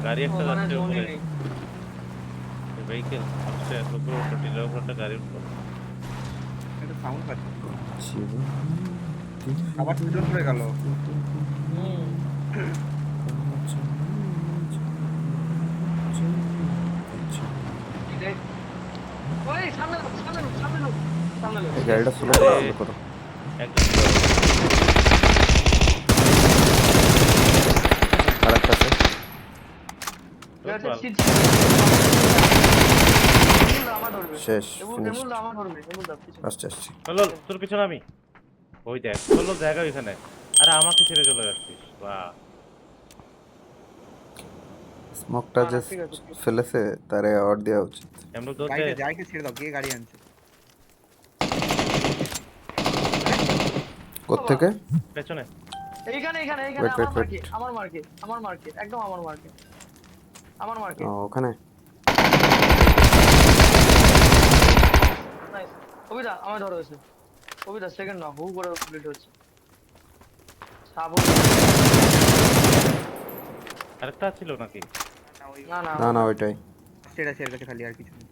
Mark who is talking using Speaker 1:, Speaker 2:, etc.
Speaker 1: গাড়ি একটা
Speaker 2: ওখানে
Speaker 1: যাচ্ছে
Speaker 2: জোনই
Speaker 1: উপরে
Speaker 2: নেই।
Speaker 1: ভেহিকল আসছে উপরে টিলার উপরে গাড়ির উপর
Speaker 3: এটা সাউন্ড পাচ্ছি
Speaker 4: জীবন
Speaker 3: আবার দুজন পড়ে গেল
Speaker 2: হুম এটাই- ওই সামনে লোক, সামনে লোক, সামনে লোক, সামনে লোক।
Speaker 4: এই গাড়িটা স্লো
Speaker 1: আরে,
Speaker 4: করো
Speaker 1: একদম
Speaker 4: আর একটা আছে
Speaker 2: এটা
Speaker 1: চল।
Speaker 2: সিট- এমুলদা আমার ধরবে।
Speaker 4: শেষ ফিনিশড
Speaker 2: এমুলদা আমার ধরবে, এমুলদা পিছনে।
Speaker 4: আসছে আসছে
Speaker 1: চলো তোর পিছনে আমি ওই দেখ চলো জায়গা ওইখানে আরে আমাকে ছেড়ে চলে যাচ্ছিস বাহ
Speaker 4: স্মোকটা
Speaker 2: না,
Speaker 4: যে
Speaker 2: না, ঠিক আছে, ঠিক আছে।
Speaker 4: ফেলেছে তারে অ্যাওয়ার্ড দেওয়া উচিত
Speaker 1: এমন ধরতে
Speaker 3: গাড়িকে ছেড়ে দাও কে গাড়ি আনছে
Speaker 4: কোত্থেকে
Speaker 1: পেছনে
Speaker 2: এইখানে, এইখানে, এইখানে,
Speaker 4: Wait,
Speaker 2: আমার
Speaker 4: wait,
Speaker 2: মার্কে,
Speaker 4: wait.
Speaker 2: আমার মার্কে, আমার মার্কে, একদম আমার মার্কে, আমার মার্কে।
Speaker 4: ওখানে
Speaker 2: নাইস। কবিতা আমার ধরে হয়েছে। কবিতা সেকেন্ড না, হু করে কমপ্লিট হচ্ছে। সাবু
Speaker 1: আরেকটা ছিল নাকি
Speaker 2: না না
Speaker 4: না না ওইটাই
Speaker 3: সেটা ছেড়ে গেছে খালি আর কিছু না